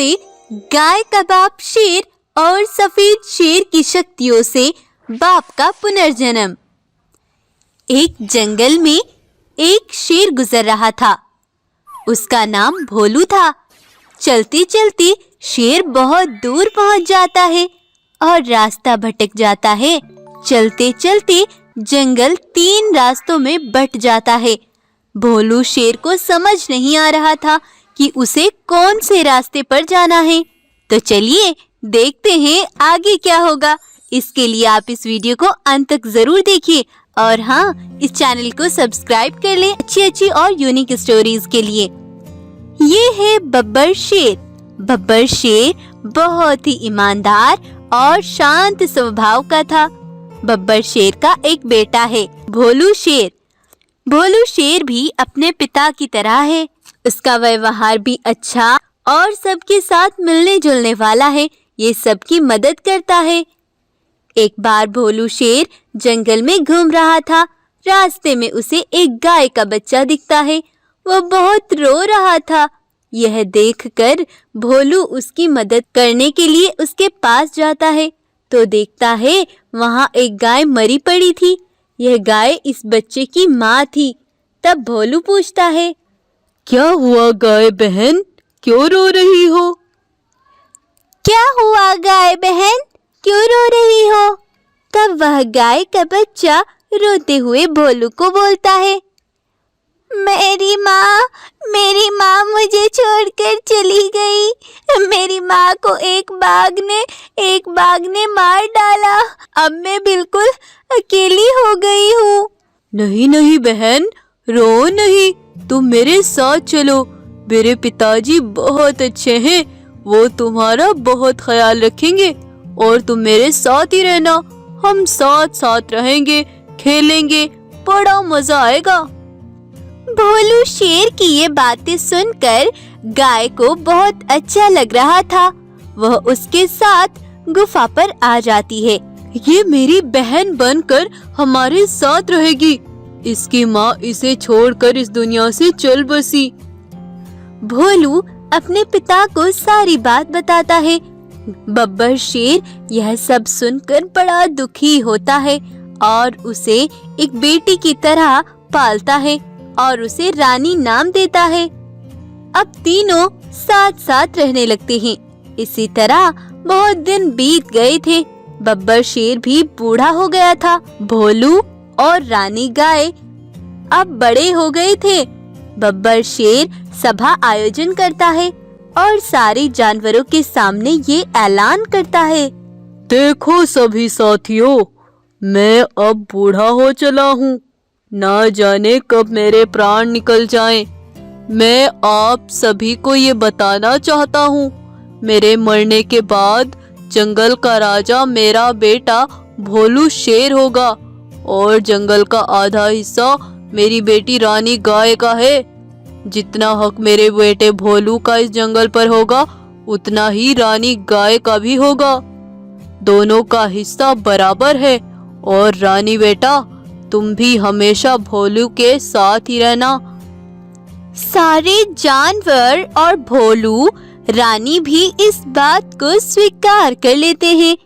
चलते गाय का बाप शेर और सफेद शेर की शक्तियों से बाप का पुनर्जन्म। एक जंगल में एक शेर गुजर रहा था। उसका नाम भोलू था। चलते चलते शेर बहुत दूर पहुंच जाता है और रास्ता भटक जाता है। चलते चलते जंगल 3 रास्तों में बंट जाता है। भोलू शेर को समझ नहीं आ रहा था कि उसे कौन से रास्ते पर जाना है। तो चलिए देखते हैं आगे क्या होगा। इसके लिए आप इस वीडियो को अंत तक जरूर देखिए और हाँ, इस चैनल को सब्सक्राइब कर लें अच्छी और यूनिक स्टोरीज के लिए। ये है बब्बर शेर। बब्बर शेर बहुत ही ईमानदार और शांत स्वभाव का था। बब्बर शेर का एक बेटा है, भोलू शेर। भोलू शेर भी अपने पिता की तरह है। उसका व्यवहार भी अच्छा और सबके साथ मिलने जुलने वाला है। ये सबकी मदद करता है। एक बार भोलू शेर जंगल में घूम रहा था। रास्ते में उसे एक गाय का बच्चा दिखता है। वो बहुत रो रहा था। यह देखकर भोलू उसकी मदद करने के लिए उसके पास जाता है तो देखता है वहाँ एक गाय मरी पड़ी थी। यह गाय इस बच्चे की माँ थी। तब भोलू पूछता है, क्या हुआ गाय बहन, क्यों रो रही हो? क्या हुआ गाय बहन, क्यों रो रही हो? तब वह गाय का बच्चा रोते हुए भोलू को बोलता है, मेरी माँ मुझे छोड़कर चली गई। मेरी माँ को एक बाघ ने मार डाला। अब मैं बिल्कुल अकेली हो गई हूँ। नहीं बहन, रो नहीं, तुम मेरे साथ चलो। मेरे पिताजी बहुत अच्छे हैं, वो तुम्हारा बहुत ख्याल रखेंगे और तुम मेरे साथ ही रहना। हम साथ रहेंगे, खेलेंगे, बड़ा मजा आएगा। भोलू शेर की ये बातें सुनकर गाय को बहुत अच्छा लग रहा था। वह उसके साथ गुफा पर आ जाती है। ये मेरी बहन बनकर हमारे साथ रहेगी। इसकी माँ इसे छोड़कर इस दुनिया से चल बसी। भोलू अपने पिता को सारी बात बताता है। बब्बर शेर यह सब सुनकर बड़ा दुखी होता है और उसे एक बेटी की तरह पालता है और उसे रानी नाम देता है। अब तीनों साथ रहने लगते हैं। इसी तरह बहुत दिन बीत गए थे। बब्बर शेर भी बूढ़ा हो गया था। भोलू और रानी गाय अब बड़े हो गए थे। बब्बर शेर सभा आयोजन करता है और सारे जानवरों के सामने ये ऐलान करता है, देखो सभी साथियों, मैं अब बूढ़ा हो चला हूँ। ना जाने कब मेरे प्राण निकल जाएं। मैं आप सभी को ये बताना चाहता हूँ, मेरे मरने के बाद जंगल का राजा मेरा बेटा भोलू शेर होगा और जंगल का आधा हिस्सा मेरी बेटी रानी गाय का है। जितना हक मेरे बेटे भोलू का इस जंगल पर होगा, उतना ही रानी गाय का भी होगा। दोनों का हिस्सा बराबर है। और रानी बेटा, तुम भी हमेशा भोलू के साथ ही रहना। सारे जानवर और भोलू रानी भी इस बात को स्वीकार कर लेते हैं।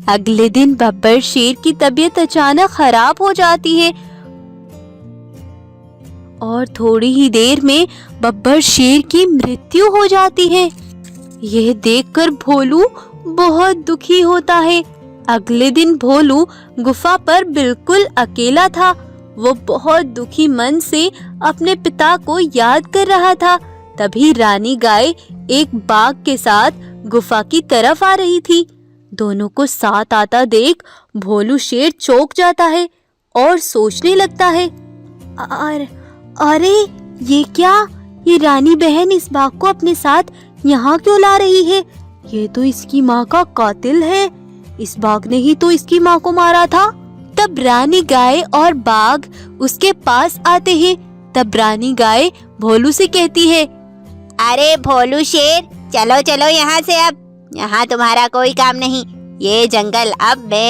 अगले दिन बब्बर शेर की तबीयत अचानक खराब हो जाती है और थोड़ी ही देर में बब्बर शेर की मृत्यु हो जाती है। यह देखकर भोलू बहुत दुखी होता है। अगले दिन भोलू गुफा पर बिल्कुल अकेला था। वो बहुत दुखी मन से अपने पिता को याद कर रहा था। तभी रानी गाय एक बाघ के साथ गुफा की तरफ आ रही थी। दोनों को साथ आता देख भोलू शेर चौंक जाता है और सोचने लगता है, अरे ये क्या, ये रानी बहन इस बाघ को अपने साथ यहाँ क्यों ला रही है? ये तो इसकी माँ का कातिल है। इस बाघ ने ही तो इसकी माँ को मारा था। तब रानी गाय और बाघ उसके पास आते हैं। तब रानी गाय भोलू से कहती है, अरे भोलू शेर, चलो यहाँ से, अब यहाँ तुम्हारा कोई काम नहीं। ये जंगल अब